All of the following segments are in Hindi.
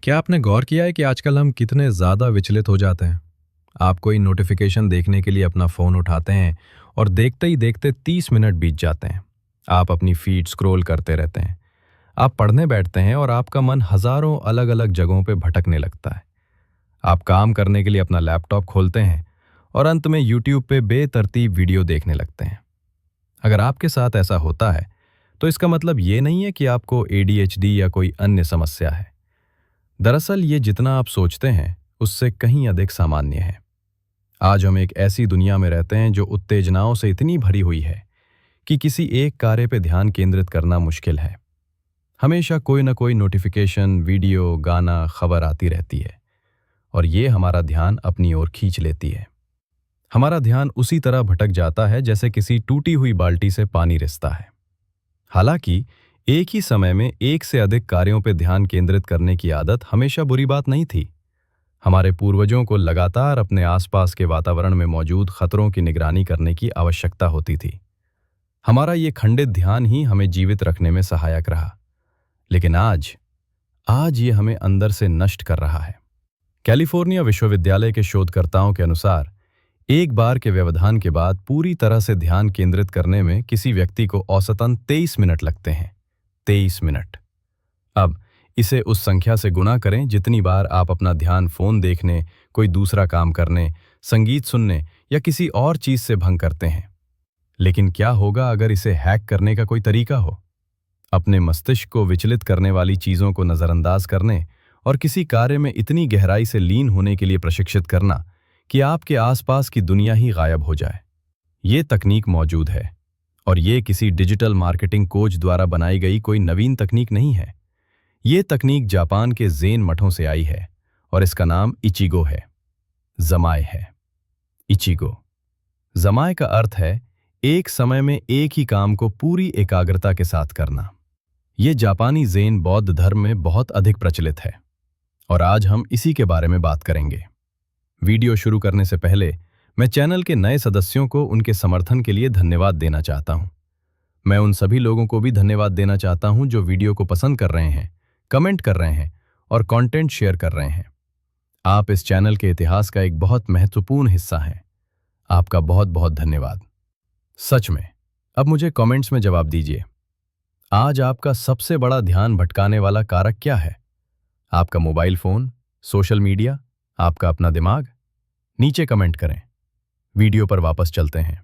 क्या आपने गौर किया है कि आजकल हम कितने ज़्यादा विचलित हो जाते हैं? आप कोई नोटिफिकेशन देखने के लिए अपना फ़ोन उठाते हैं और देखते ही देखते 30 मिनट बीत जाते हैं। आप अपनी फीड स्क्रॉल करते रहते हैं। आप पढ़ने बैठते हैं और आपका मन हज़ारों अलग-अलग जगहों पे भटकने लगता है। आप काम करने के लिए अपना लैपटॉप खोलते हैं और अंत में यूट्यूब पे बेतरतीब वीडियो देखने लगते हैं। अगर आपके साथ ऐसा होता है, तो इसका मतलब ये नहीं है कि आपको एडीएचडी या कोई अन्य समस्या है। दरअसल ये जितना आप सोचते हैं उससे कहीं अधिक सामान्य है। आज हम एक ऐसी दुनिया में रहते हैं जो उत्तेजनाओं से इतनी भरी हुई है कि किसी एक कार्य पर ध्यान केंद्रित करना मुश्किल है। हमेशा कोई ना कोई नोटिफिकेशन, वीडियो, गाना, खबर आती रहती है और ये हमारा ध्यान अपनी ओर खींच लेती है। हमारा ध्यान उसी तरह भटक जाता है जैसे किसी टूटी हुई बाल्टी से पानी रिसता है। हालांकि एक ही समय में एक से अधिक कार्यों पर ध्यान केंद्रित करने की आदत हमेशा बुरी बात नहीं थी। हमारे पूर्वजों को लगातार अपने आसपास के वातावरण में मौजूद खतरों की निगरानी करने की आवश्यकता होती थी। हमारा ये खंडित ध्यान ही हमें जीवित रखने में सहायक रहा। लेकिन आज आज ये हमें अंदर से नष्ट कर रहा है। कैलिफोर्निया विश्वविद्यालय के शोधकर्ताओं के अनुसार एक बार के व्यवधान के बाद पूरी तरह से ध्यान केंद्रित करने में किसी व्यक्ति को औसतन 23 मिनट लगते हैं। 23 मिनट। अब इसे उस संख्या से गुणा करें जितनी बार आप अपना ध्यान फोन देखने, कोई दूसरा काम करने, संगीत सुनने या किसी और चीज से भंग करते हैं। लेकिन क्या होगा अगर इसे हैक करने का कोई तरीका हो? अपने मस्तिष्क को विचलित करने वाली चीजों को नजरअंदाज करने और किसी कार्य में इतनी गहराई से लीन होने के लिए प्रशिक्षित करना कि आपके आसपास की दुनिया ही गायब हो जाए। ये तकनीक मौजूद है और ये किसी डिजिटल मार्केटिंग कोच द्वारा बनाई गई कोई नवीन तकनीक नहीं है। ये तकनीक जापान के ज़ेन मठों से आई है और इसका नाम इचिगो है। जमाए है। इचिगो जमाए का अर्थ है एक समय में एक ही काम को पूरी एकाग्रता के साथ करना। ये जापानी ज़ेन बौद्ध धर्म में बहुत अधिक प्रचलित है और आज हम इसी के बारे में बात करेंगे। वीडियो शुरू करने से पहले मैं चैनल के नए सदस्यों को उनके समर्थन के लिए धन्यवाद देना चाहता हूं। मैं उन सभी लोगों को भी धन्यवाद देना चाहता हूं जो वीडियो को पसंद कर रहे हैं, कमेंट कर रहे हैं और कंटेंट शेयर कर रहे हैं। आप इस चैनल के इतिहास का एक बहुत महत्वपूर्ण हिस्सा हैं। आपका बहुत बहुत धन्यवाद। सच में। अब मुझे कमेंट्स में जवाब दीजिए। आज आपका सबसे बड़ा ध्यान भटकाने वाला कारक क्या है? आपका मोबाइल फोन, सोशल मीडिया, आपका अपना दिमाग? नीचे कमेंट करें। वीडियो पर वापस चलते हैं।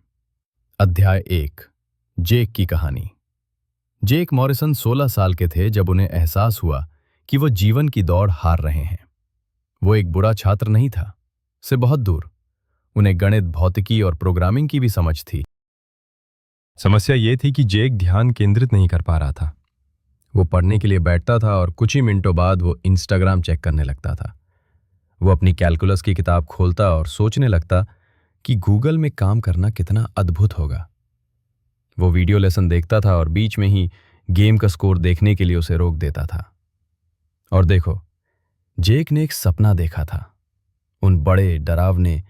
अध्याय 1, जेक की कहानी। जेक मॉरिसन 16 साल के थे जब उन्हें एहसास हुआ कि वो जीवन की दौड़ हार रहे हैं। वो एक बुरा छात्र नहीं था, से बहुत दूर। उन्हें गणित, भौतिकी और प्रोग्रामिंग की भी समझ थी। समस्या ये थी कि जेक ध्यान केंद्रित नहीं कर पा रहा था। वो पढ़ने के लिए बैठता था और कुछ ही मिनटों बाद वो इंस्टाग्राम चेक करने लगता था। वो अपनी कैलकुलस की किताब खोलता और सोचने लगता कि गूगल में काम करना कितना अद्भुत होगा। वो वीडियो लेसन देखता था और बीच में ही गेम का स्कोर देखने के लिए उसे रोक देता था। और देखो, जेक ने एक सपना देखा था, उन बड़े, डरावने,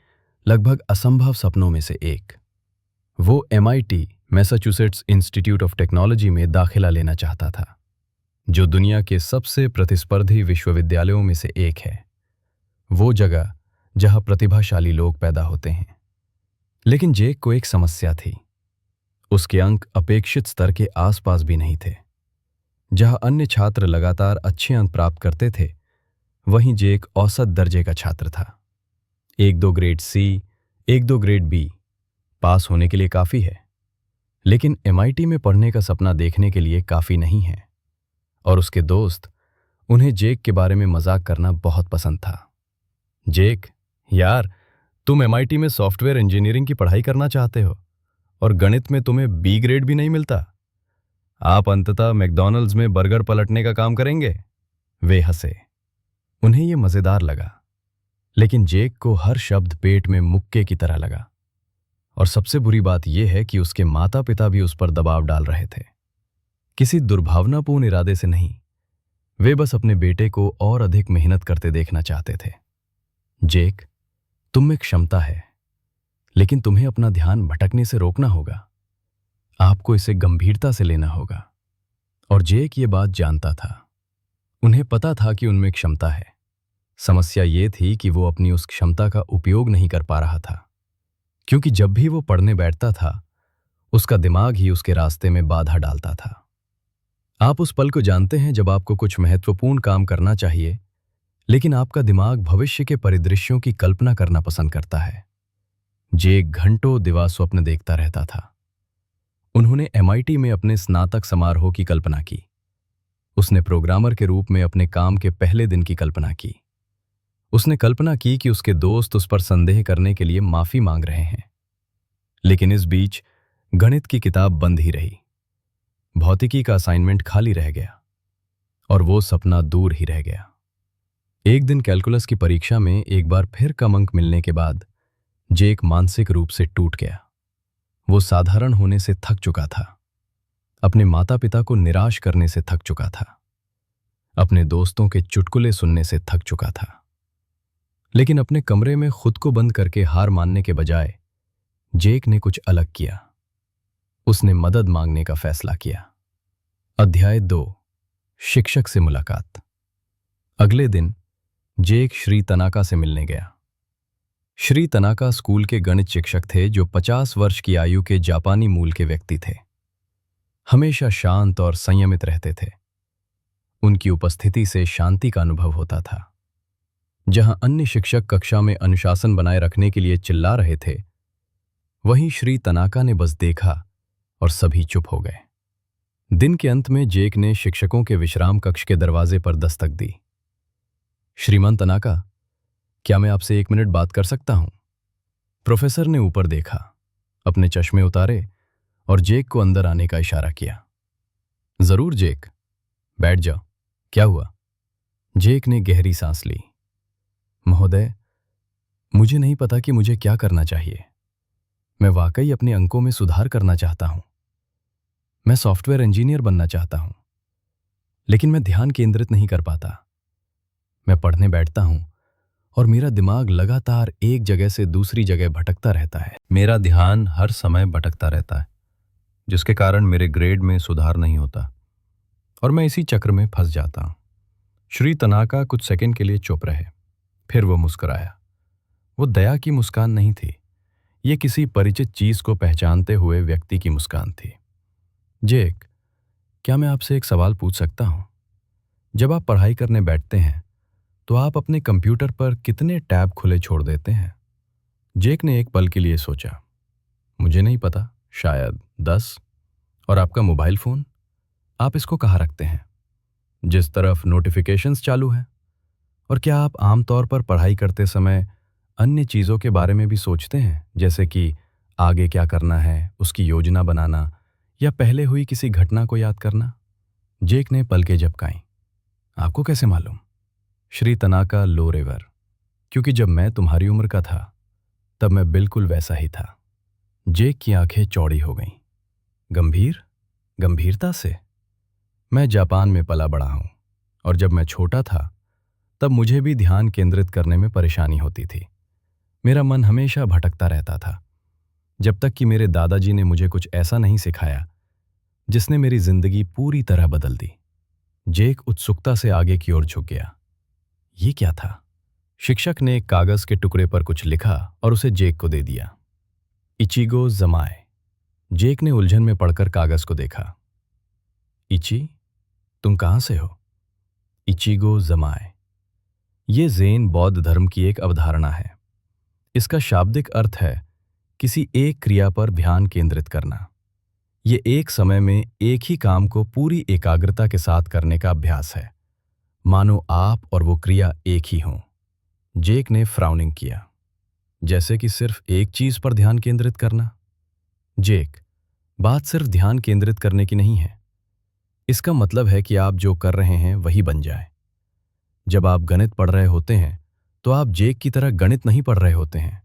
लगभग असंभव सपनों में से एक। वो MIT, Massachusetts institute of technology में दाखिला लेना चाहता था, जो दुनिया के सबसे प्रतिस्पर्धी विश्वविद्यालयों में से एक है। वो जगह जहां प्रतिभाशाली लोग पैदा होते हैं। लेकिन जेक को एक समस्या थी। उसके अंक अपेक्षित स्तर के आसपास भी नहीं थे। जहां अन्य छात्र लगातार अच्छे अंक प्राप्त करते थे, वहीं जेक औसत दर्जे का छात्र था। 1-2 ग्रेड C, 1-2 ग्रेड B पास होने के लिए काफी है, लेकिन MIT में पढ़ने का सपना देखने के लिए काफी नहीं है। और उसके दोस्त उन्हें जेक के बारे में मजाक करना बहुत पसंद था। जेक, यार, तुम MIT में सॉफ्टवेयर इंजीनियरिंग की पढ़ाई करना चाहते हो और गणित में तुम्हें B ग्रेड भी नहीं मिलता। आप अंततः मैकडॉनल्ड्स में बर्गर पलटने का काम करेंगे। वे हंसे। उन्हें यह मजेदार लगा, लेकिन जेक को हर शब्द पेट में मुक्के की तरह लगा। और सबसे बुरी बात यह है कि उसके माता पिता भी उस पर दबाव डाल रहे थे। किसी दुर्भावनापूर्ण इरादे से नहीं, वे बस अपने बेटे को और अधिक मेहनत करते देखना चाहते थे। जेक, तुम में क्षमता है, लेकिन तुम्हें अपना ध्यान भटकने से रोकना होगा। आपको इसे गंभीरता से लेना होगा। और जेक ये बात जानता था। उन्हें पता था कि उनमें क्षमता है। समस्या ये थी कि वो अपनी उस क्षमता का उपयोग नहीं कर पा रहा था, क्योंकि जब भी वो पढ़ने बैठता था, उसका दिमाग ही उसके रास्ते में बाधा डालता था। आप उस पल को जानते हैं जब आपको कुछ महत्वपूर्ण काम करना चाहिए, लेकिन आपका दिमाग भविष्य के परिदृश्यों की कल्पना करना पसंद करता है। जेक घंटों दिवा स्वप्न देखता रहता था। उन्होंने एमआईटी में अपने स्नातक समारोह की कल्पना की। उसने प्रोग्रामर के रूप में अपने काम के पहले दिन की कल्पना की। उसने कल्पना की कि उसके दोस्त उस पर संदेह करने के लिए माफी मांग रहे हैं। लेकिन इस बीच गणित की किताब बंद ही रही। भौतिकी का असाइनमेंट खाली रह गया और वो सपना दूर ही रह गया। एक दिन कैलकुलस की परीक्षा में एक बार फिर कम अंक मिलने के बाद जेक मानसिक रूप से टूट गया। वो साधारण होने से थक चुका था, अपने माता पिता को निराश करने से थक चुका था, अपने दोस्तों के चुटकुले सुनने से थक चुका था। लेकिन अपने कमरे में खुद को बंद करके हार मानने के बजाय जेक ने कुछ अलग किया। उसने मदद मांगने का फैसला किया। अध्याय 2, शिक्षक से मुलाकात। अगले दिन जेक श्री तनाका से मिलने गया। श्री तनाका स्कूल के गणित शिक्षक थे जो 50 वर्ष की आयु के जापानी मूल के व्यक्ति थे। हमेशा शांत और संयमित रहते थे। उनकी उपस्थिति से शांति का अनुभव होता था। जहां अन्य शिक्षक कक्षा में अनुशासन बनाए रखने के लिए चिल्ला रहे थे, वहीं श्री तनाका ने बस देखा और सभी चुप हो गए। दिन के अंत में जेक ने शिक्षकों के विश्राम कक्ष के दरवाजे पर दस्तक दी। श्रीमान तनाका, क्या मैं आपसे 1 मिनट बात कर सकता हूं? प्रोफेसर ने ऊपर देखा, अपने चश्मे उतारे और जेक को अंदर आने का इशारा किया। जरूर जेक, बैठ जाओ। क्या हुआ? जेक ने गहरी सांस ली। महोदय, मुझे नहीं पता कि मुझे क्या करना चाहिए। मैं वाकई अपने अंकों में सुधार करना चाहता हूं। मैं सॉफ्टवेयर इंजीनियर बनना चाहता हूं, लेकिन मैं ध्यान केंद्रित नहीं कर पाता। मैं पढ़ने बैठता हूं और मेरा दिमाग लगातार एक जगह से दूसरी जगह भटकता रहता है। मेरा ध्यान हर समय भटकता रहता है, जिसके कारण मेरे ग्रेड में सुधार नहीं होता और मैं इसी चक्र में फंस जाता हूं। श्री तनाका कुछ सेकंड के लिए चुप रहे, फिर वो मुस्कुराया। वो दया की मुस्कान नहीं थी, ये किसी परिचित चीज को पहचानते हुए व्यक्ति की मुस्कान थी। जेक, क्या मैं आपसे एक सवाल पूछ सकता हूं? जब आप पढ़ाई करने बैठते हैं तो आप अपने कंप्यूटर पर कितने टैब खुले छोड़ देते हैं? जेक ने एक पल के लिए सोचा। मुझे नहीं पता, शायद 10। और आपका मोबाइल फोन, आप इसको कहाँ रखते हैं? जिस तरफ नोटिफिकेशंस चालू हैं। और क्या आप आमतौर पर पढ़ाई करते समय अन्य चीज़ों के बारे में भी सोचते हैं, जैसे कि आगे क्या करना है, उसकी योजना बनाना या पहले हुई किसी घटना को याद करना? जेक ने पलकें झपकाईं। आपको कैसे मालूम? श्री तनाका लो रिवर, क्योंकि जब मैं तुम्हारी उम्र का था तब मैं बिल्कुल वैसा ही था। जेक की आंखें चौड़ी हो गईं। गंभीरता से? मैं जापान में पला बड़ा हूं और जब मैं छोटा था तब मुझे भी ध्यान केंद्रित करने में परेशानी होती थी। मेरा मन हमेशा भटकता रहता था, जब तक कि मेरे दादाजी ने मुझे कुछ ऐसा नहीं सिखाया जिसने मेरी जिंदगी पूरी तरह बदल दी। जेक उत्सुकता से आगे की ओर झुक गया। ये क्या था? शिक्षक ने एक कागज के टुकड़े पर कुछ लिखा और उसे जेक को दे दिया। इचिगो जमाए। जेक ने उलझन में पढ़कर कागज को देखा। इची, तुम कहां से हो? इचिगो जमाए। ये ज़ेन बौद्ध धर्म की एक अवधारणा है। इसका शाब्दिक अर्थ है किसी एक क्रिया पर ध्यान केंद्रित करना। ये एक समय में एक ही काम को पूरी एकाग्रता के साथ करने का अभ्यास है, मानो आप और वो क्रिया एक ही हों। जेक ने फ्राउनिंग किया। जैसे कि सिर्फ एक चीज पर ध्यान केंद्रित करना? जेक, बात सिर्फ ध्यान केंद्रित करने की नहीं है। इसका मतलब है कि आप जो कर रहे हैं वही बन जाए। जब आप गणित पढ़ रहे होते हैं तो आप जेक की तरह गणित नहीं पढ़ रहे होते हैं।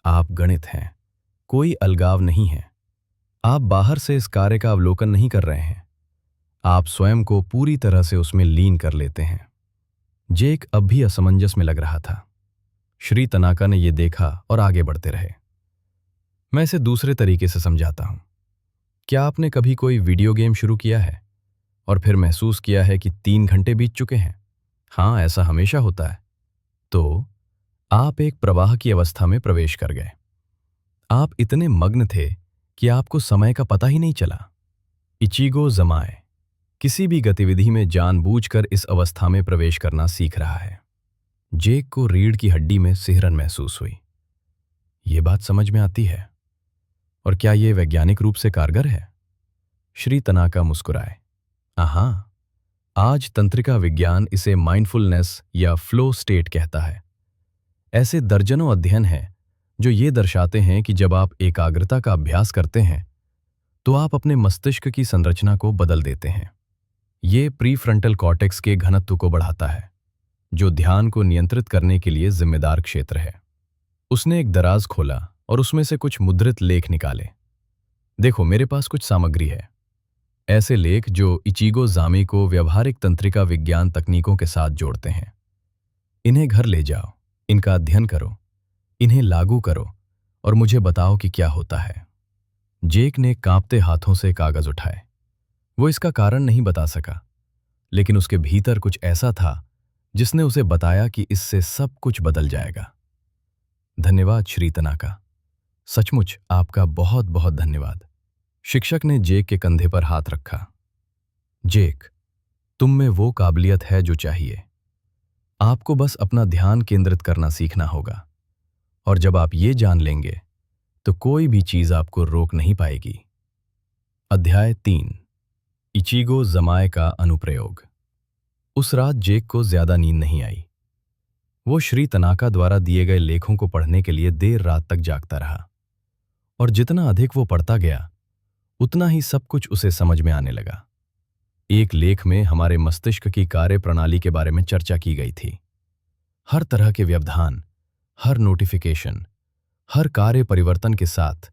आप गणित हैं, कोई अलगाव नहीं है। आप बाहर से इस कार्य का अवलोकन नहीं कर रहे हैं, आप स्वयं को पूरी तरह से उसमें लीन कर लेते हैं। जेक अब भी असमंजस में लग रहा था। श्री तनाका ने यह देखा और आगे बढ़ते रहे। मैं इसे दूसरे तरीके से समझाता हूं। क्या आपने कभी कोई वीडियो गेम शुरू किया है? और फिर महसूस किया है कि 3 घंटे बीत चुके हैं। हाँ, ऐसा हमेशा होता है। तो आप एक प्रवाह की अवस्था में प्रवेश कर गए। आप इतने मग्न थे कि आपको समय का पता ही नहीं चला। इचिगो जमाए किसी भी गतिविधि में जानबूझकर इस अवस्था में प्रवेश करना सीख रहा है। जेक को रीढ़ की हड्डी में सिहरन महसूस हुई। ये बात समझ में आती है। और क्या ये वैज्ञानिक रूप से कारगर है? श्री तनाका मुस्कुराए। हाँ, आज तंत्रिका विज्ञान इसे माइंडफुलनेस या फ्लो स्टेट कहता है। ऐसे दर्जनों अध्ययन हैं जो ये दर्शाते हैं कि जब आप एकाग्रता का अभ्यास करते हैं तो आप अपने मस्तिष्क की संरचना को बदल देते हैं। ये प्रीफ्रंटल कॉर्टेक्स के घनत्व को बढ़ाता है, जो ध्यान को नियंत्रित करने के लिए जिम्मेदार क्षेत्र है। उसने एक दराज खोला और उसमें से कुछ मुद्रित लेख निकाले। देखो, मेरे पास कुछ सामग्री है। ऐसे लेख जो इचिगो जामी को व्यवहारिक तंत्रिका विज्ञान तकनीकों के साथ जोड़ते हैं। इन्हें घर ले जाओ, इनका अध्ययन करो, इन्हें लागू करो और मुझे बताओ कि क्या होता है। जेक ने कांपते हाथों से कागज उठाए। वो इसका कारण नहीं बता सका, लेकिन उसके भीतर कुछ ऐसा था जिसने उसे बताया कि इससे सब कुछ बदल जाएगा। धन्यवाद श्री तनाका, सचमुच आपका बहुत बहुत धन्यवाद। शिक्षक ने जेक के कंधे पर हाथ रखा। जेक, तुम में वो काबिलियत है जो चाहिए। आपको बस अपना ध्यान केंद्रित करना सीखना होगा, और जब आप ये जान लेंगे तो कोई भी चीज आपको रोक नहीं पाएगी। अध्याय 3, इचिगो जमाए का अनुप्रयोग। उस रात जेक को ज्यादा नींद नहीं आई। वो श्री तनाका द्वारा दिए गए लेखों को पढ़ने के लिए देर रात तक जागता रहा, और जितना अधिक वो पढ़ता गया उतना ही सब कुछ उसे समझ में आने लगा। एक लेख में हमारे मस्तिष्क की कार्य प्रणाली के बारे में चर्चा की गई थी। हर तरह के व्यवधान, हर नोटिफिकेशन, हर कार्य परिवर्तन के साथ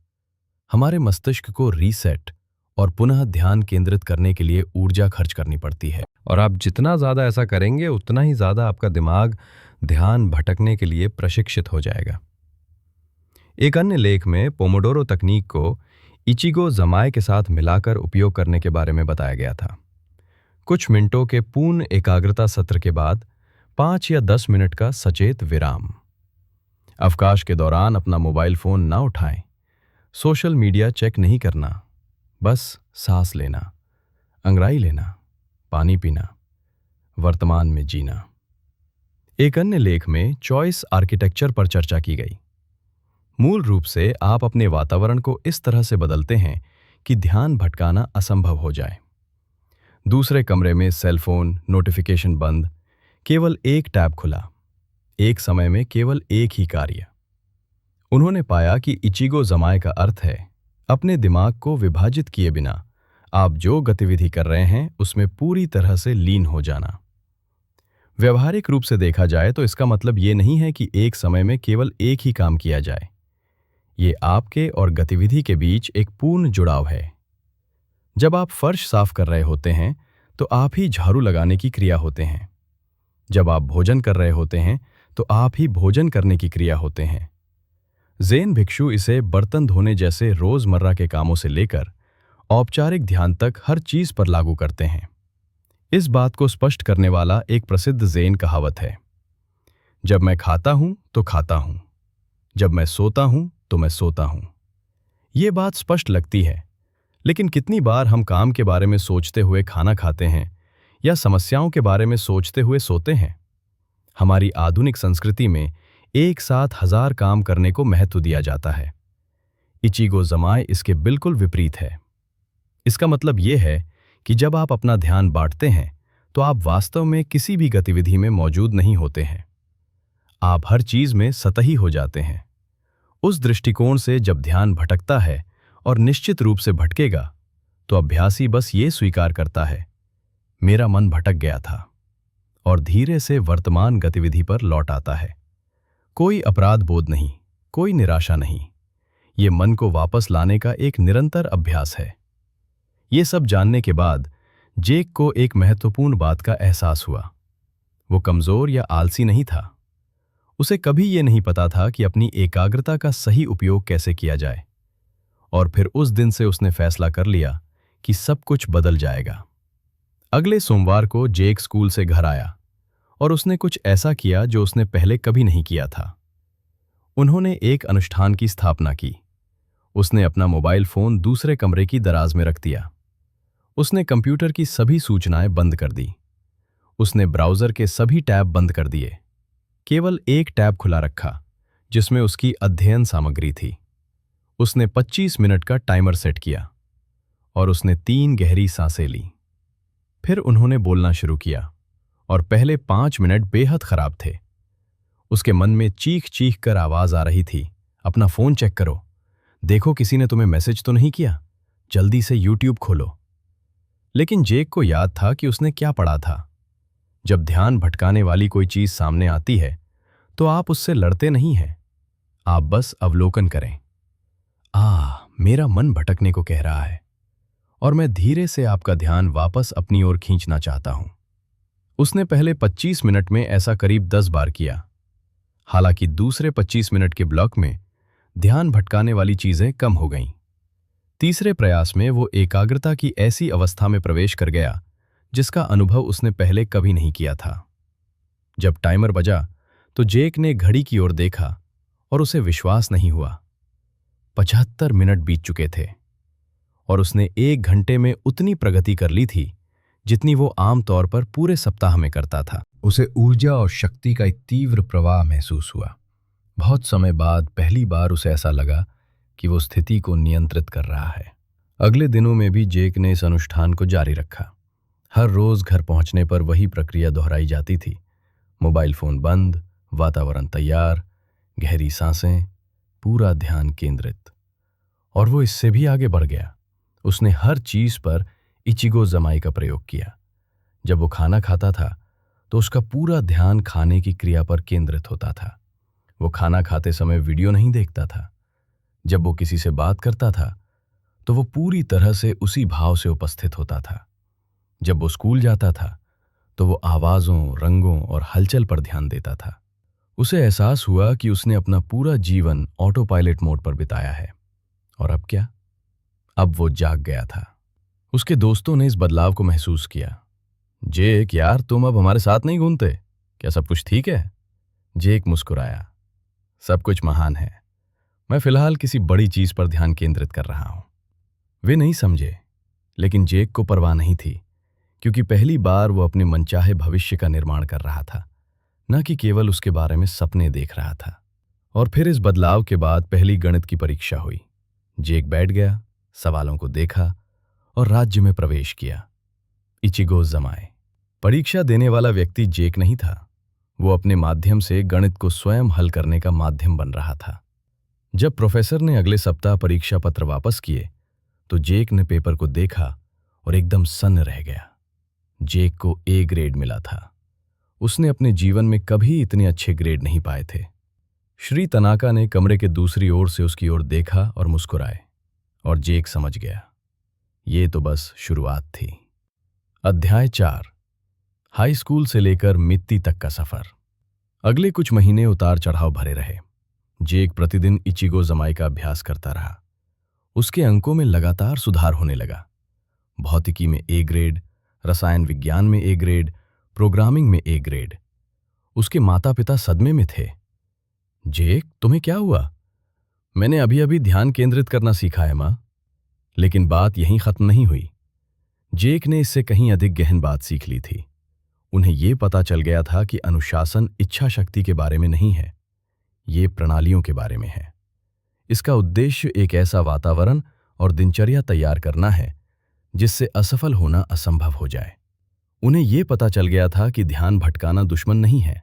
हमारे मस्तिष्क को रीसेट और पुनः ध्यान केंद्रित करने के लिए ऊर्जा खर्च करनी पड़ती है। और आप जितना ज़्यादा ऐसा करेंगे उतना ही ज़्यादा आपका दिमाग ध्यान भटकने के लिए प्रशिक्षित हो जाएगा। एक अन्य लेख में पोमोडोरो तकनीक को इचिगो जमाए के साथ मिलाकर उपयोग करने के बारे में बताया गया था। कुछ मिनटों के पूर्ण एकाग्रता सत्र के बाद 5 या 10 मिनट का सचेत विराम। अवकाश के दौरान अपना मोबाइल फोन ना उठाएं, सोशल मीडिया चेक नहीं करना, बस सांस लेना, अंगड़ाई लेना, पानी पीना, वर्तमान में जीना। एक अन्य लेख में चॉइस आर्किटेक्चर पर चर्चा की गई। मूल रूप से आप अपने वातावरण को इस तरह से बदलते हैं कि ध्यान भटकाना असंभव हो जाए। दूसरे कमरे में सेलफोन, नोटिफिकेशन बंद, केवल एक टैब खुला, एक समय में केवल एक ही कार्य। उन्होंने पाया कि इचिगो जमाए का अर्थ है अपने दिमाग को विभाजित किए बिना आप जो गतिविधि कर रहे हैं उसमें पूरी तरह से लीन हो जाना। व्यवहारिक रूप से देखा जाए तो इसका मतलब ये नहीं है कि एक समय में केवल एक ही काम किया जाए। ये आपके और गतिविधि के बीच एक पूर्ण जुड़ाव है। जब आप फर्श साफ कर रहे होते हैं तो आप ही झाड़ू लगाने की क्रिया होते हैं। जब आप भोजन कर रहे होते हैं तो आप ही भोजन करने की क्रिया होते हैं। ज़ेन भिक्षु इसे बर्तन धोने जैसे रोजमर्रा के कामों से लेकर औपचारिक ध्यान तक हर चीज पर लागू करते हैं। इस बात को स्पष्ट करने वाला एक प्रसिद्ध ज़ेन कहावत है, जब मैं खाता हूं तो खाता हूं, जब मैं सोता हूं तो मैं सोता हूं। ये बात स्पष्ट लगती है, लेकिन कितनी बार हम काम के बारे में सोचते हुए खाना खाते हैं या समस्याओं के बारे में सोचते हुए सोते हैं। हमारी आधुनिक संस्कृति में एक साथ 1000 काम करने को महत्व दिया जाता है। इचिगो जमाए इसके बिल्कुल विपरीत है। इसका मतलब यह है कि जब आप अपना ध्यान बांटते हैं तो आप वास्तव में किसी भी गतिविधि में मौजूद नहीं होते हैं। आप हर चीज में सतही हो जाते हैं। उस दृष्टिकोण से जब ध्यान भटकता है, और निश्चित रूप से भटकेगा, तो अभ्यासी बस ये स्वीकार करता है, मेरा मन भटक गया था, और धीरे से वर्तमान गतिविधि पर लौट आता है। कोई अपराध बोध नहीं, कोई निराशा नहीं। ये मन को वापस लाने का एक निरंतर अभ्यास है। ये सब जानने के बाद जेक को एक महत्वपूर्ण बात का एहसास हुआ। वो कमजोर या आलसी नहीं था। उसे कभी ये नहीं पता था कि अपनी एकाग्रता का सही उपयोग कैसे किया जाए, और फिर उस दिन से उसने फैसला कर लिया कि सब कुछ बदल जाएगा। अगले सोमवार को जेक स्कूल से घर आया और उसने कुछ ऐसा किया जो उसने पहले कभी नहीं किया था। उन्होंने एक अनुष्ठान की स्थापना की। उसने अपना मोबाइल फोन दूसरे कमरे की दराज में रख दिया। उसने कंप्यूटर की सभी सूचनाएं बंद कर दी। उसने ब्राउज़र के सभी टैब बंद कर दिए। केवल एक टैब खुला रखा जिसमें उसकी अध्ययन सामग्री थी। उसने 25 मिनट का टाइमर सेट किया और उसने 3 गहरी सांसें ली। फिर उन्होंने बोलना शुरू किया और पहले 5 मिनट बेहद खराब थे। उसके मन में चीख चीख कर आवाज आ रही थी, अपना फोन चेक करो, देखो किसी ने तुम्हें मैसेज तो नहीं किया, जल्दी से यूट्यूब खोलो। लेकिन जेक को याद था कि उसने क्या पढ़ा था। जब ध्यान भटकाने वाली कोई चीज सामने आती है तो आप उससे लड़ते नहीं हैं, आप बस अवलोकन करें। मेरा मन भटकने को कह रहा है और मैं धीरे से आपका ध्यान वापस अपनी ओर खींचना चाहता हूं। उसने पहले 25 मिनट में ऐसा करीब 10 बार किया। हालांकि दूसरे 25 मिनट के ब्लॉक में ध्यान भटकाने वाली चीजें कम हो गईं। तीसरे प्रयास में वो एकाग्रता की ऐसी अवस्था में प्रवेश कर गया जिसका अनुभव उसने पहले कभी नहीं किया था। जब टाइमर बजा तो जेक ने घड़ी की ओर देखा और उसे विश्वास नहीं हुआ। 75 मिनट बीत चुके थे और उसने 1 घंटे में उतनी प्रगति कर ली थी जितनी वो आमतौर पर पूरे सप्ताह में करता था। उसे ऊर्जा और शक्ति का एक तीव्र प्रवाह महसूस हुआ। बहुत समय बाद पहली बार उसे ऐसा लगा कि वो स्थिति को नियंत्रित कर रहा है। अगले दिनों में भी जेक ने इस अनुष्ठान को जारी रखा। हर रोज घर पहुंचने पर वही प्रक्रिया दोहराई जाती थी। मोबाइल फोन बंद, वातावरण तैयार, गहरी सांसें, पूरा ध्यान केंद्रित। और वो इससे भी आगे बढ़ गया। उसने हर चीज पर इचिगो जमाई का प्रयोग किया। जब वो खाना खाता था तो उसका पूरा ध्यान खाने की क्रिया पर केंद्रित होता था। वो खाना खाते समय वीडियो नहीं देखता था। जब वो किसी से बात करता था तो वो पूरी तरह से उसी भाव से उपस्थित होता था। जब वो स्कूल जाता था तो वो आवाज़ों, रंगों और हलचल पर ध्यान देता था। उसे एहसास हुआ कि उसने अपना पूरा जीवन ऑटो पायलट मोड पर बिताया है। और अब क्या? अब वो जाग गया था। उसके दोस्तों ने इस बदलाव को महसूस किया। जेक यार, तुम अब हमारे साथ नहीं घूमते, क्या सब कुछ ठीक है? जेक मुस्कुराया। सब कुछ महान है, मैं फिलहाल किसी बड़ी चीज पर ध्यान केंद्रित कर रहा हूं। वे नहीं समझे, लेकिन जेक को परवाह नहीं थी, क्योंकि पहली बार वो अपने मनचाहे भविष्य का निर्माण कर रहा था, न कि केवल उसके बारे में सपने देख रहा था। और फिर इस बदलाव के बाद पहली गणित की परीक्षा हुई। जेक बैठ गया, सवालों को देखा और राज्य में प्रवेश किया। इचिगो जमाए। परीक्षा देने वाला व्यक्ति जेक नहीं था, वो अपने माध्यम से गणित को स्वयं हल करने का माध्यम बन रहा था। जब प्रोफेसर ने अगले सप्ताह परीक्षा पत्र वापस किए तो जेक ने पेपर को देखा और एकदम सन्न रह गया। जेक को ए ग्रेड मिला था। उसने अपने जीवन में कभी इतने अच्छे ग्रेड नहीं पाए थे। श्री तनाका ने कमरे के दूसरी ओर से उसकी ओर देखा और मुस्कुराए, और जेक समझ गया, ये तो बस शुरुआत थी। अध्याय 4। हाई स्कूल से लेकर मित्ती तक का सफर। अगले कुछ महीने उतार चढ़ाव भरे रहे। जेक प्रतिदिन इचिगो जमाई का अभ्यास करता रहा। उसके अंकों में लगातार सुधार होने लगा। भौतिकी में ए ग्रेड, रसायन विज्ञान में ए ग्रेड, प्रोग्रामिंग में ए ग्रेड। उसके माता पिता सदमे में थे। जेक, तुम्हें क्या हुआ? मैंने अभी अभी ध्यान केंद्रित करना सीखा है मां। लेकिन बात यहीं खत्म नहीं हुई। जेक ने इससे कहीं अधिक गहन बात सीख ली थी। उन्हें यह पता चल गया था कि अनुशासन इच्छा शक्ति के बारे में नहीं है, ये प्रणालियों के बारे में है। इसका उद्देश्य एक ऐसा वातावरण और दिनचर्या तैयार करना है जिससे असफल होना असंभव हो जाए। उन्हें यह पता चल गया था कि ध्यान भटकाना दुश्मन नहीं है।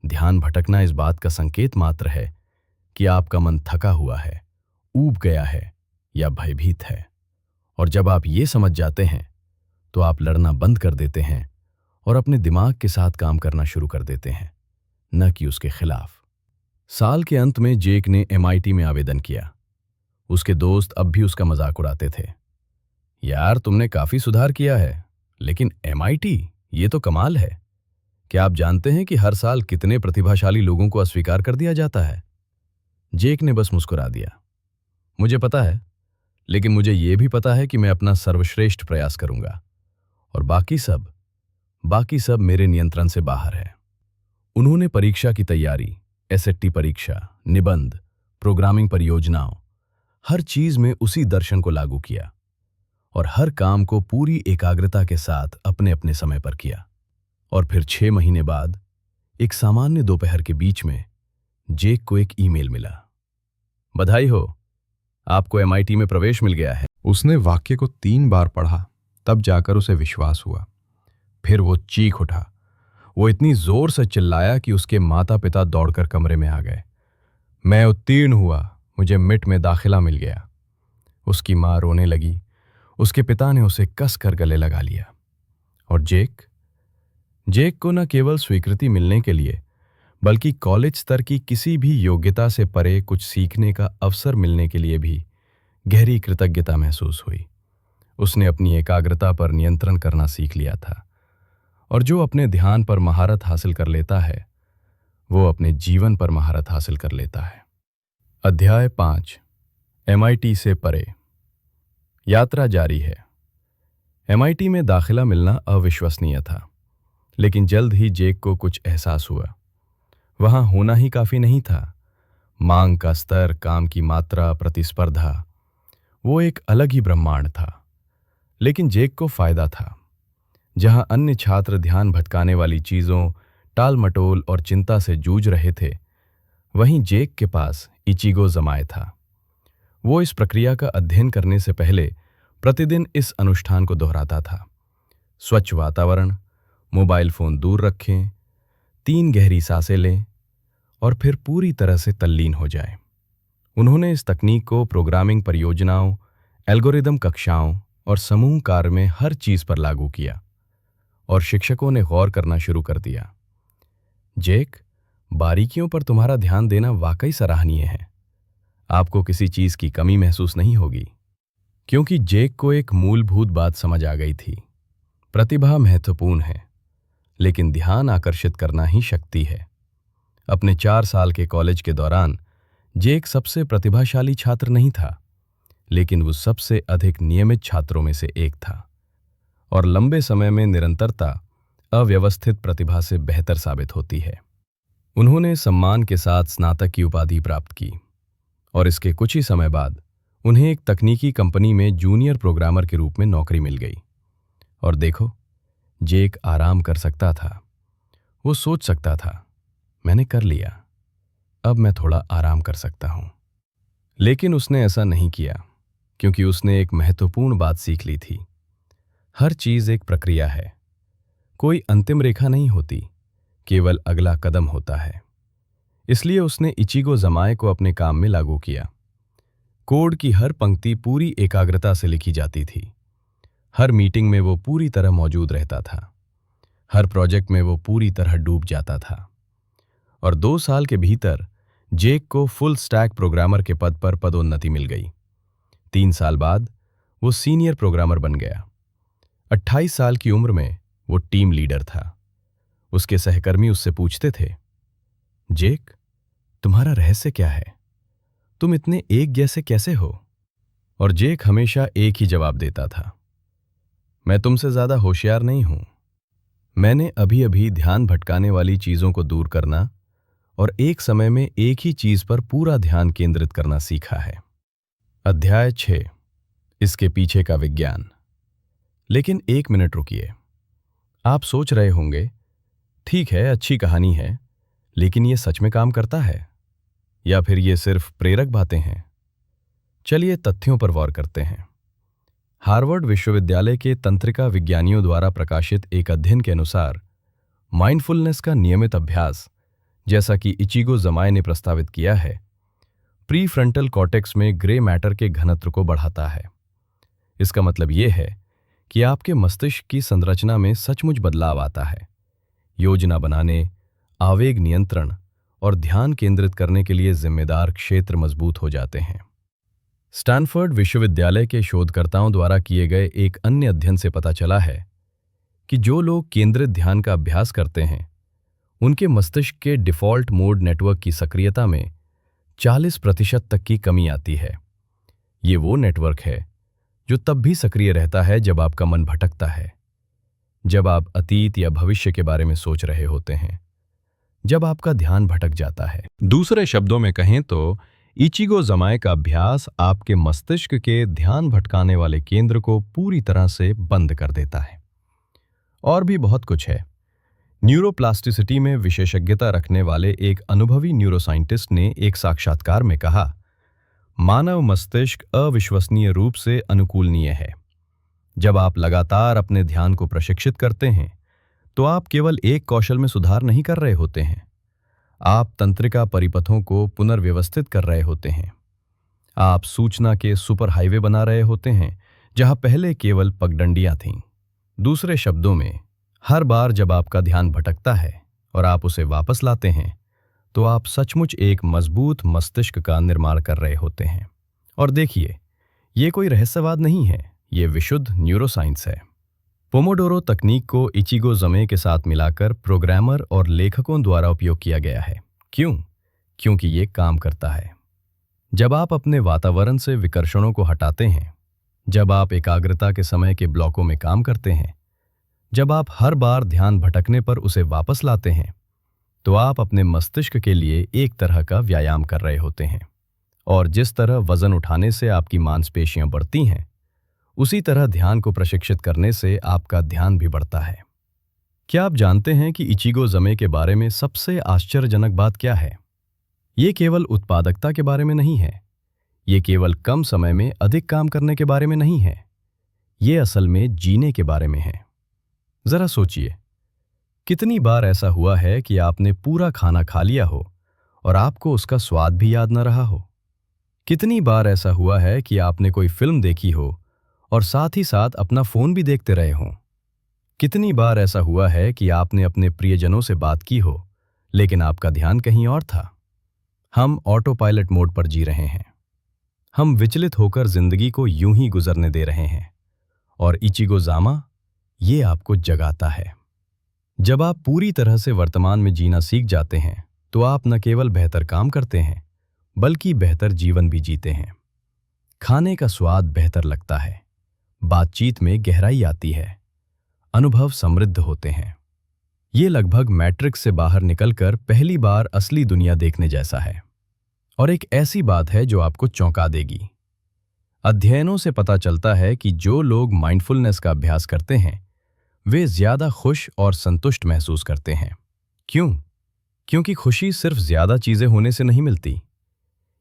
ध्यान भटकना इस बात का संकेत मात्र है कि आपका मन थका हुआ है, ऊब गया है या भयभीत है। और जब आप ये समझ जाते हैं तो आप लड़ना बंद कर देते हैं और अपने दिमाग के साथ काम करना शुरू कर देते हैं, न कि उसके खिलाफ। साल के अंत में जेक ने MIT में आवेदन किया। उसके दोस्त अब भी उसका मजाक उड़ाते थे। यार, तुमने काफी सुधार किया है, लेकिन MIT, ये तो कमाल है। क्या आप जानते हैं कि हर साल कितने प्रतिभाशाली लोगों को अस्वीकार कर दिया जाता है? जेक ने बस मुस्कुरा दिया। मुझे पता है, लेकिन मुझे यह भी पता है कि मैं अपना सर्वश्रेष्ठ प्रयास करूंगा और बाकी सब मेरे नियंत्रण से बाहर है। उन्होंने परीक्षा की तैयारी, एसएटी परीक्षा, निबंध, प्रोग्रामिंग परियोजनाओं, हर चीज में उसी दर्शन को लागू किया और हर काम को पूरी एकाग्रता के साथ अपने अपने समय पर किया। और फिर 6 महीने बाद एक सामान्य दोपहर के बीच में जेक को एक ईमेल मिला। बधाई हो, आपको एमआईटी में प्रवेश मिल गया है। उसने वाक्य को 3 बार पढ़ा, तब जाकर उसे विश्वास हुआ। फिर वो चीख उठा। वो इतनी जोर से चिल्लाया कि उसके माता पिता दौड़कर कमरे में आ गए। मैं उत्तीर्ण हुआ, मुझे मिट में दाखिला मिल गया। उसकी माँ रोने लगी। उसके पिता ने उसे कस कर गले लगा लिया। और जेक को न केवल स्वीकृति मिलने के लिए बल्कि कॉलेज स्तर की किसी भी योग्यता से परे कुछ सीखने का अवसर मिलने के लिए भी गहरी कृतज्ञता महसूस हुई। उसने अपनी एकाग्रता पर नियंत्रण करना सीख लिया था और जो अपने ध्यान पर महारत हासिल कर लेता है वो अपने जीवन पर महारत हासिल कर लेता है। अध्याय 5, एमआईटी से परे। यात्रा जारी है। एमआईटी में दाखिला मिलना अविश्वसनीय था, लेकिन जल्द ही जेक को कुछ एहसास हुआ। वहां होना ही काफी नहीं था। मांग का स्तर, काम की मात्रा, प्रतिस्पर्धा, वो एक अलग ही ब्रह्मांड था। लेकिन जेक को फायदा था। जहां अन्य छात्र ध्यान भटकाने वाली चीजों, टाल मटोल और चिंता से जूझ रहे थे, वहीं जेक के पास इचिगो जमाए था। वो इस प्रक्रिया का अध्ययन करने से पहले प्रतिदिन इस अनुष्ठान को दोहराता था। स्वच्छ वातावरण, मोबाइल फोन दूर रखें, 3 गहरी सांसें लें और फिर पूरी तरह से तल्लीन हो जाएं। उन्होंने इस तकनीक को प्रोग्रामिंग परियोजनाओं, एल्गोरिदम कक्षाओं और समूह कार्य में हर चीज पर लागू किया और शिक्षकों ने गौर करना शुरू कर दिया। जेक, बारीकियों पर तुम्हारा ध्यान देना वाकई सराहनीय है। आपको किसी चीज की कमी महसूस नहीं होगी। क्योंकि जेक को एक मूलभूत बात समझ आ गई थी। प्रतिभा महत्वपूर्ण है, लेकिन ध्यान आकर्षित करना ही शक्ति है। अपने 4 साल के कॉलेज के दौरान जेक सबसे प्रतिभाशाली छात्र नहीं था, लेकिन वो सबसे अधिक नियमित छात्रों में से एक था और लंबे समय में निरंतरता अव्यवस्थित प्रतिभा से बेहतर साबित होती है। उन्होंने सम्मान के साथ स्नातक की उपाधि प्राप्त की और इसके कुछ ही समय बाद उन्हें एक तकनीकी कंपनी में जूनियर प्रोग्रामर के रूप में नौकरी मिल गई। और देखो, जेक आराम कर सकता था। वो सोच सकता था, मैंने कर लिया, अब मैं थोड़ा आराम कर सकता हूं। लेकिन उसने ऐसा नहीं किया, क्योंकि उसने एक महत्वपूर्ण बात सीख ली थी। हर चीज एक प्रक्रिया है। कोई अंतिम रेखा नहीं होती, केवल अगला कदम होता है। इसलिए उसने इचिगो जमाए को अपने काम में लागू किया। कोड की हर पंक्ति पूरी एकाग्रता से लिखी जाती थी। हर मीटिंग में वो पूरी तरह मौजूद रहता था। हर प्रोजेक्ट में वो पूरी तरह डूब जाता था। और 2 साल के भीतर जेक को फुल स्टैक प्रोग्रामर के पद पर पदोन्नति मिल गई। 3 साल बाद वो सीनियर प्रोग्रामर बन गया। 28 साल की उम्र में वो टीम लीडर था। उसके सहकर्मी उससे पूछते थे, जेक, तुम्हारा रहस्य क्या है? तुम इतने एक जैसे कैसे हो? और जेक हमेशा एक ही जवाब देता था, मैं तुमसे ज्यादा होशियार नहीं हूं। मैंने अभी अभी ध्यान भटकाने वाली चीजों को दूर करना और एक समय में एक ही चीज पर पूरा ध्यान केंद्रित करना सीखा है। अध्याय 6, इसके पीछे का विज्ञान। लेकिन 1 मिनट रुकिए। आप सोच रहे होंगे, ठीक है, अच्छी कहानी है, लेकिन ये सच में काम करता है या फिर ये सिर्फ प्रेरक बातें हैं? चलिए तथ्यों पर गौर करते हैं। हार्वर्ड विश्वविद्यालय के तंत्रिका विज्ञानियों द्वारा प्रकाशित एक अध्ययन के अनुसार माइंडफुलनेस का नियमित अभ्यास, जैसा कि इचिगो जमाए ने प्रस्तावित किया है, प्रीफ्रंटल कॉर्टेक्स में ग्रे मैटर के घनत्व को बढ़ाता है। इसका मतलब यह है कि आपके मस्तिष्क की संरचना में सचमुच बदलाव आता है। योजना बनाने, आवेग नियंत्रण और ध्यान केंद्रित करने के लिए जिम्मेदार क्षेत्र मजबूत हो जाते हैं। स्टैनफोर्ड विश्वविद्यालय के शोधकर्ताओं द्वारा किए गए एक अन्य अध्ययन से पता चला है कि जो लोग केंद्रित ध्यान का अभ्यास करते हैं, उनके मस्तिष्क के डिफ़ॉल्ट मोड नेटवर्क की सक्रियता में 40% तक की कमी आती है। ये वो नेटवर्क है जो तब भी सक्रिय रहता है जब आपका मन भटकता है। जब आप अतीत या भविष्य के बारे में सोच रहे होते हैं, जब आपका ध्यान भटक जाता है। दूसरे शब्दों में कहें तो इचिगो जमाए का अभ्यास आपके मस्तिष्क के ध्यान भटकाने वाले केंद्र को पूरी तरह से बंद कर देता है। और भी बहुत कुछ है। न्यूरोप्लास्टिसिटी में विशेषज्ञता रखने वाले एक अनुभवी न्यूरोसाइंटिस्ट ने एक साक्षात्कार में कहा, मानव मस्तिष्क अविश्वसनीय रूप से अनुकूलनीय है। जब आप लगातार अपने ध्यान को प्रशिक्षित करते हैं तो आप केवल एक कौशल में सुधार नहीं कर रहे होते हैं, आप तंत्रिका परिपथों को पुनर्व्यवस्थित कर रहे होते हैं। आप सूचना के सुपर हाईवे बना रहे होते हैं जहां पहले केवल पगडंडियां थीं। दूसरे शब्दों में, हर बार जब आपका ध्यान भटकता है और आप उसे वापस लाते हैं तो आप सचमुच एक मजबूत मस्तिष्क का निर्माण कर रहे होते हैं। और देखिए, ये कोई रहस्यवाद नहीं है, ये विशुद्ध न्यूरोसाइंस है। पोमोडोरो तकनीक को इचिगो जमे के साथ मिलाकर प्रोग्रामर और लेखकों द्वारा उपयोग किया गया है। क्यों? क्योंकि ये काम करता है। जब आप अपने वातावरण से विकर्षणों को हटाते हैं, जब आप एकाग्रता के समय के ब्लॉकों में काम करते हैं, जब आप हर बार ध्यान भटकने पर उसे वापस लाते हैं, तो आप अपने मस्तिष्क के लिए एक तरह का व्यायाम कर रहे होते हैं। और जिस तरह वजन उठाने से आपकी मांसपेशियां बढ़ती हैं, उसी तरह ध्यान को प्रशिक्षित करने से आपका ध्यान भी बढ़ता है। क्या आप जानते हैं कि इचिगो जमे के बारे में सबसे आश्चर्यजनक बात क्या है? ये केवल उत्पादकता के बारे में नहीं है, ये केवल कम समय में अधिक काम करने के बारे में नहीं है, ये असल में जीने के बारे में है। जरा सोचिए, कितनी बार ऐसा हुआ है कि आपने पूरा खाना खा लिया हो और आपको उसका स्वाद भी याद न रहा हो? कितनी बार ऐसा हुआ है कि आपने कोई फिल्म देखी हो और साथ ही साथ अपना फोन भी देखते रहे हों? कितनी बार ऐसा हुआ है कि आपने अपने प्रियजनों से बात की हो लेकिन आपका ध्यान कहीं और था? हम ऑटो पायलट मोड पर जी रहे हैं। हम विचलित होकर जिंदगी को यूं ही गुजरने दे रहे हैं। और इचिगो जामा ये आपको जगाता है। जब आप पूरी तरह से वर्तमान में जीना सीख जाते हैं तो आप न केवल बेहतर काम करते हैं बल्कि बेहतर जीवन भी जीते हैं। खाने का स्वाद बेहतर लगता है, बातचीत में गहराई आती है, अनुभव समृद्ध होते हैं। ये लगभग मैट्रिक्स से बाहर निकलकर पहली बार असली दुनिया देखने जैसा है। और एक ऐसी बात है जो आपको चौंका देगी। अध्ययनों से पता चलता है कि जो लोग माइंडफुलनेस का अभ्यास करते हैं वे ज्यादा खुश और संतुष्ट महसूस करते हैं। क्यों? क्योंकि खुशी सिर्फ ज्यादा चीजें होने से नहीं मिलती,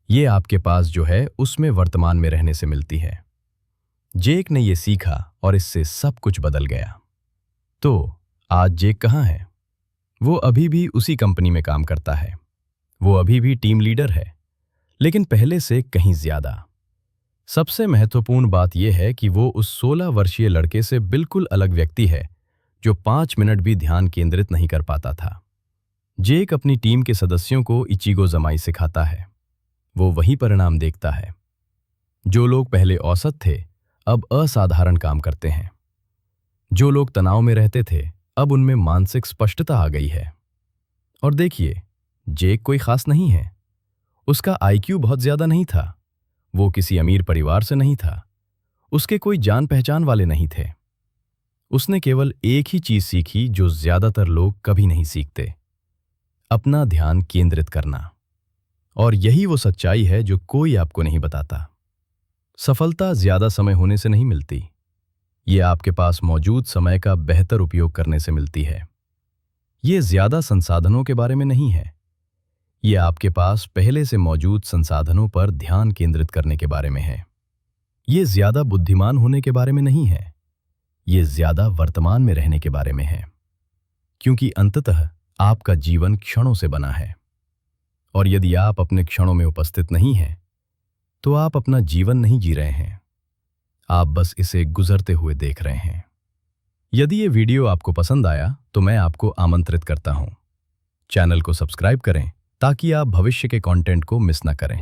ये आपके पास जो है उसमें वर्तमान में रहने से मिलती है। जेक ने यह सीखा और इससे सब कुछ बदल गया। तो आज जेक कहाँ है? वो अभी भी उसी कंपनी में काम करता है, वो अभी भी टीम लीडर है, लेकिन पहले से कहीं ज्यादा। सबसे महत्वपूर्ण बात यह है कि वो उस 16 वर्षीय लड़के से बिल्कुल अलग व्यक्ति है जो 5 मिनट भी ध्यान केंद्रित नहीं कर पाता था। जेक अपनी टीम के सदस्यों को इचिगो जमाई सिखाता है। वो वही परिणाम देखता है। जो लोग पहले औसत थे अब असाधारण काम करते हैं। जो लोग तनाव में रहते थे अब उनमें मानसिक स्पष्टता आ गई है। और देखिए, जेक कोई खास नहीं है। उसका आईक्यू बहुत ज्यादा नहीं था, वो किसी अमीर परिवार से नहीं था, उसके कोई जान पहचान वाले नहीं थे। उसने केवल एक ही चीज सीखी जो ज्यादातर लोग कभी नहीं सीखते, अपना ध्यान केंद्रित करना। और यही वो सच्चाई है जो कोई आपको नहीं बताता। सफलता ज्यादा समय होने से नहीं मिलती, ये आपके पास मौजूद समय का बेहतर उपयोग करने से मिलती है। ये ज्यादा संसाधनों के बारे में नहीं है, ये आपके पास पहले से मौजूद संसाधनों पर ध्यान केंद्रित करने के बारे में है। ये ज्यादा बुद्धिमान होने के बारे में नहीं है, ये ज्यादा वर्तमान में रहने के बारे में है। क्योंकि अंततः आपका जीवन क्षणों से बना है, और यदि आप अपने क्षणों में उपस्थित नहीं हैं तो आप अपना जीवन नहीं जी रहे हैं, आप बस इसे गुजरते हुए देख रहे हैं। यदि ये वीडियो आपको पसंद आया तो मैं आपको आमंत्रित करता हूं, चैनल को सब्सक्राइब करें ताकि आप भविष्य के कंटेंट को मिस न करें।